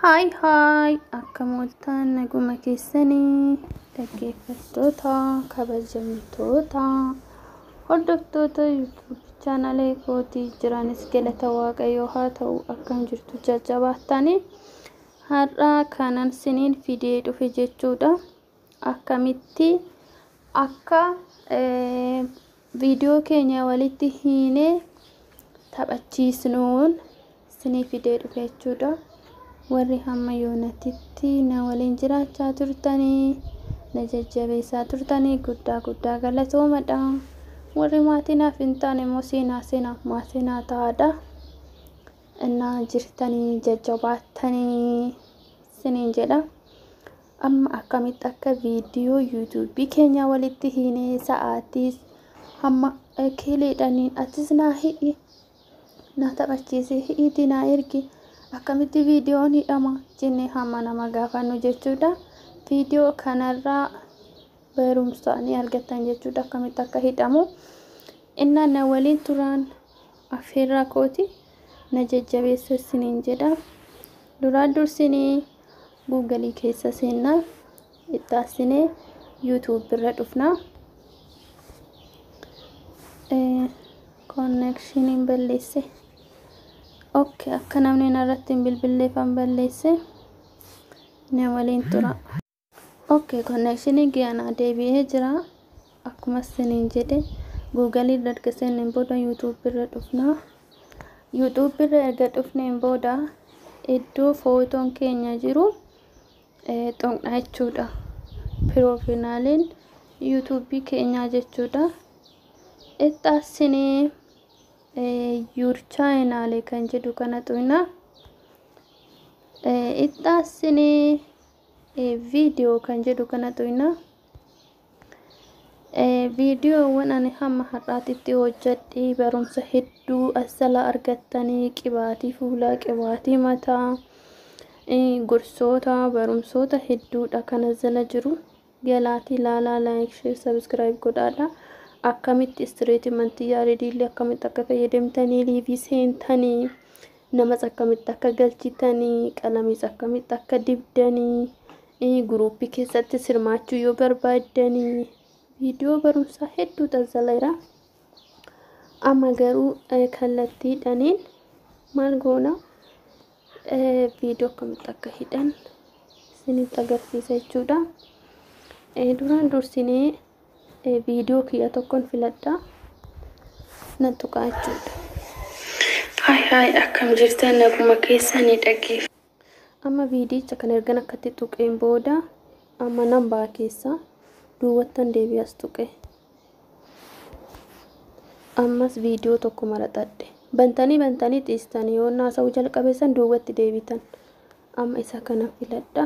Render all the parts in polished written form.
Hi, akkamoottan naguma keessanii dhaggeeffattoota kabajamtoota hordoftoota YouTube chaanalee kootii jiranis galata waaqayyoo haa ta'u akkam jirtu jajjabaatanii har'a kanan siniin fidee dhufe jechuudha. Akkamitti akka viidiyoo keenya walitti hiinee taphachiisnuun sinii fidee dhufe jechuudha. warri hamma yoonatitti na waliin jiraachaa turtanii na jajjabeessaa turtanii guddaa galatoomadha. warri maatiinaaf hin taane immoo seenaa ta'aadha. innaa jirtanii jajjabaattanii siniin jedha. amma akkamitti akka viidiyoo yuutuubii keenya walitti hiinee sa'aatii hamma kileedhaniin atis naa hidhi na taphachiise hidhiitii naa ergi akkamitti viidiyoon hidhama jennee hamma nama gaafannu jechuudha. viidiyoo kanarraa barumsa ni argattan jechuudha akkamitti akka hidhamu. innaa na waliin turaan affeerraa kooti na jajjabeessa siniin jedha. duraan dursinii guugalii keessa seennaa ittaasinee yuutuub irra dhufnaa. koonnekshiniin balleesse. Okay, akka namni narratti bilbilleeffan balleesse na waliin tura. Okay, connectionii giyana deebi'ee jira. akkuma siniin jedhe Google irra erga seenneen booda YouTube irra dhufna. YouTube irra erga dhufneen booda iddoo footoon keenya jiru xonqaa jechuudha. Piroofiinaaliin YouTube keenyaa jechuudha. ittaasinee your channel kan jedhu kana tuina ittaasinee video kan jedhu kana tuina videoowwan ani hamma har'aatitti hojjedhe barumsa hedduu asala argattanii qibaatii fuulaa qibaatii mataa gorsoota barumsoota hedduudha kana jala jiru. galaatii ilaalaa like share subscribe godhaadha. akkamitti istireetimantii yaaddiillee akkamitti akka fayyadamtanii liivii seentanii namas akkamitti akka galchitanii qalamis akkamitti akka dibdanii guruupii keessatti sirmaachuu yoo barbaaddanii viidiyoo barumsaa hedduu taasiseera. amma garuu kallattiidhaniin maal goona viidiyoo akkamitti akka hidhan isinitti agarsiisa jechuudha. duraan dursinee video kiyya tokkon filadha nan tuqaa jechuudha. Hi akkam jirtan naguma keessanii dhaggeef. amma viidiyicha kan ergan akkatti tuqeen booda amma nan baa keessa duwwattan deebi'as tuqe. ammas viidiyoo tokko maraxadhe bantanii xiistanii yoo naasa'uu jalqabeessan duwwatti deebitan. amma isa kana filadha.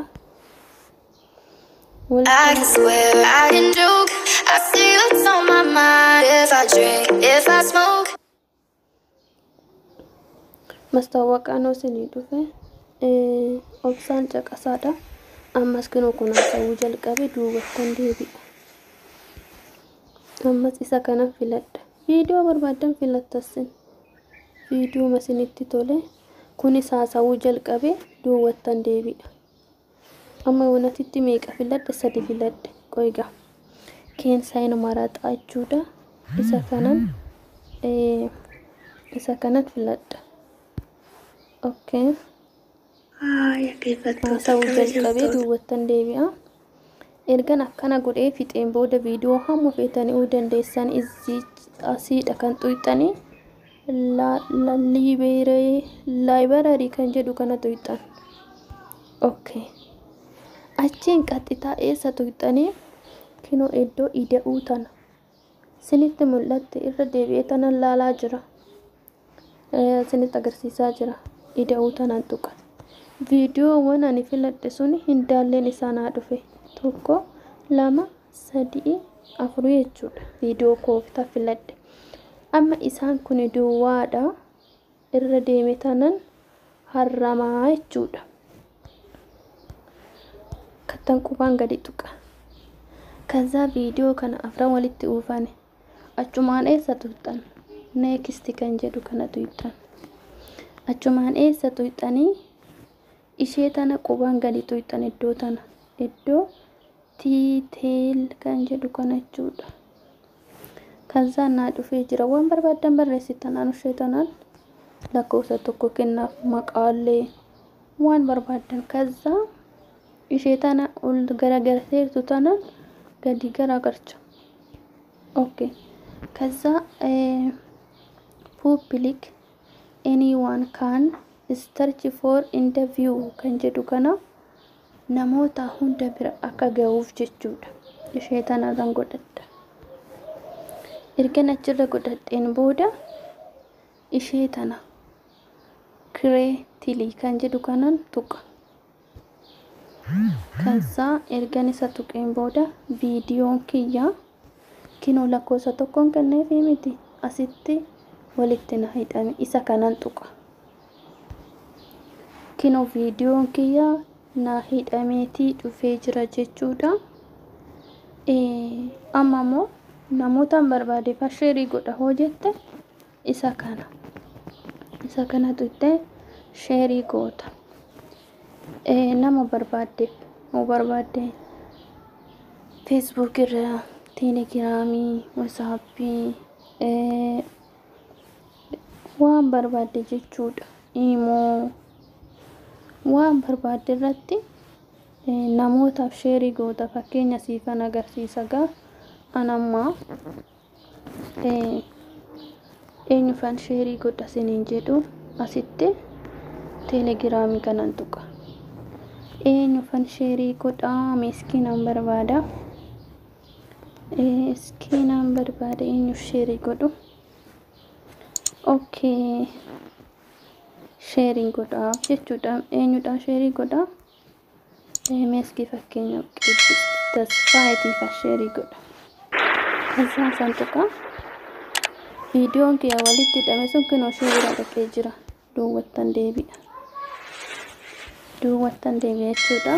I swear I can joke. I see what's on my mind. If I drink, if I smoke. Mastawaqaan osinii dhufe obsaan caqasaadha. ammas kinoo kun haasa'uu jalqabe duwwattan deebi'a. ammas isa kana filadha. viidiyoo barbaadan filattassin viidiyoo masinitti tole kunis haasa'uu jalqabe duwwattan deebi'a. amma wanatitti meeqa filadha? 3 filadha. qoyga keensaayin maraxaa jechuudha. isa kanan filadha. okay haasa'uu jalqabee duwwattan deebi'a. ergan akkana godhee fixeen booda viidiyoo hamma feetanii dandeessan asiidha kan tuyxanii laayibrarii kan jedhu kana tuyxan. okay achiin qaxxitaa eessa tuyxanii kinoo iddoo ida'uu tana sinitti mul'atte irra deebi'ee tanan laalaa jira. sinitti agarsiisaa jira. ida'uu tanan tuqa. viidiyoowwan ani filadhe sun hindaalleen isaanaa dhufe 1 2 3 4 jechuudha. viidiyoo kooftaa filadhe. amma isaan kun duwwaadha irra deeme tanan harramaa jechuudha. kattan qubaan gadi tuqa. kaza viidiyoo kana afran walitti uufane achumaan eessa tuyxan next kan jedhu kana tuyxan. achumaan eessa tuyxanii ishee tana qubaan gadi tuqxan iddoo tana iddoo tiiteel kan jedhu kana jechuudha. Kaza naa dhufee jira waan barbaadan barreessitan ishee tanaan lakkoofsa tokko kennaaf maqaalee waan barbaadan kaza ishee tana ol garagarteertu tana gadi garagarcha. Okay. Kaza public anyone can search for interview kan jedhu kana namoota hunda bira akka ga'uuf jechuudha. Ishee tanarraan godhadha. Erga achirra godhadheen booda ishee tana creately kan jedhu kanan tuqa. Kaza ergan isa tuqeen booda viidiyoon kiyya kinoo lakkoofsa tokkoon kenneefii miti asitti walitti na hidhame isa kanan tuqa. Kinoo viidiyoon kiyya na hidhameetii dhufee jira jechuudha. Amma immoo namootaan barbaade sheerii godha hoo jette isa kana tuqxee sheerii goota. Nama barbaaddeef hoo barbaadde Facebook irra, Telegiraamii, WhatsAppii waan barbaadde jechuudha. Imoo waan barbaadde irratti namootaaf sheerii goota. Fakkeenya siifan agarsiisa gaa anammaa eenyufan sheerii godha siniin jedhu asitti Telegiraamii kanan tuqa. Eenyufan sheerii godha miskiinaan barbaada. Miskiinaan barbaada eenyuf sheerii godhu. Okay. Sharing godha jechuudha. Eenyudha sheerii godha? Meeskii fakkeenya tasfaayitii fa sheerii godha. Kaza santuqa viidiyoon kiyya walitti hidhame sun kinoo sheerii dhaqee jira. Duwwattan deebi'a jechuudha.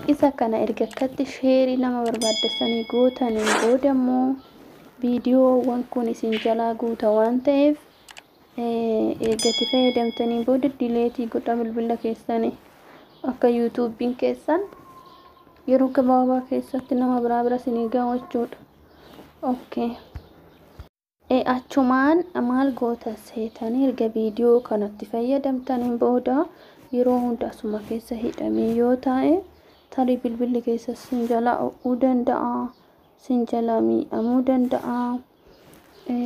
Isa kana erga akkatti sheerii nama barbaaddasanii gootanii booda immoo viidiyoowwan kun isin jalaa guuta waan ta'eef eegatti fayyadamtanii booda dileetii godha bilbila keessanii akka YouTube'n keessan yeroo gabaabaa keessatti nama bira isinii ga'u jechuudha. Okay. Achumaan maal goota seetanii erga viidiyoo kanatti fayyadamtaniin booda yeroo hunda asuma keessa hidhamee yoo ta'e tarii bilbilli keessa sin jalaa o'uu danda'a, sin jalaa miidhamuu danda'a.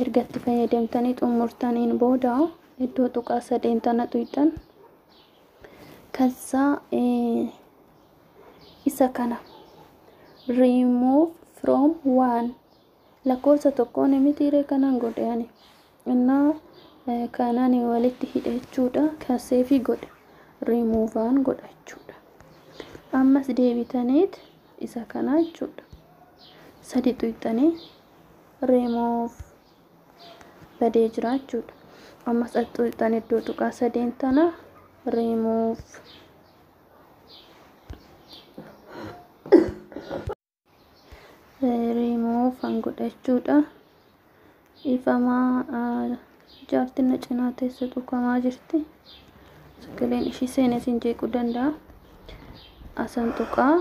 Ergatti fayyadamtanii xumurtaniin booda iddoo tuqaa sadeen tana tuqxan. Kaza isa kana remove from one lakkoofsa tokkoon mitiiree kanan godhe innaa kanan walitti hidhe jechuudha. Kaseefii godhe remove'aan godha jechuudha. Ammas deebitaniit isa kana jechuudha. Sadi tuqxanii remove badee jira jechuudha. Ammas tuqxan iddoo tuqaa sadeen tana remove an godha jechuudha. Ifamaa jaartiin na cinaa teessa tuqamaa jirti. Sagaleen ishii seenee sin jeequu danda'a. Asan tuqaa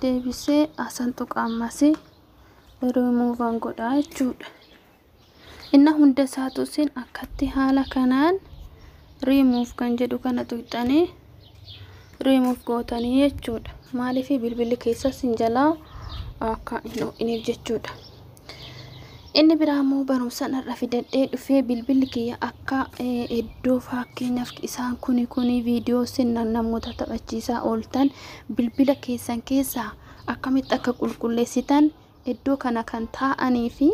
deebisee asan tuqaa ammas remove an godha jechuudha. Inna hunda isaatu sin akkatti haala kanaan remove kan jedhu kana tuqxanii remove gootanii jechuudha. Maaliif bilbilli keessa sin jalaa akka inni jechuudha. Inni biraammoo barumsaan irra fidadhee dhufee bilbilli kiyya akka iddoo fakkeenyaaf isaan kuni viidiyoo sinnan namoota taphachiisaa ooltan bilbila keessan keessaa akkamitti akka qulqulleessitan iddoo kana kan taa'anii fi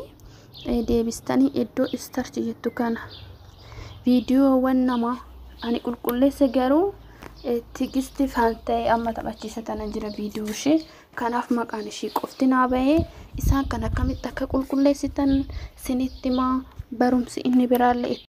deebistanii iddoo start jettu kana viidiyoowwan nama ani qulqulleesse garuu tigisti faanta'e amma taphachiisatan jira viidiyoo ishee. Kanaaf maqaan ishii qofti naa bahee isaan kan akkamitti akka qulqulleessitan sinitti maa barumsi inni biraallee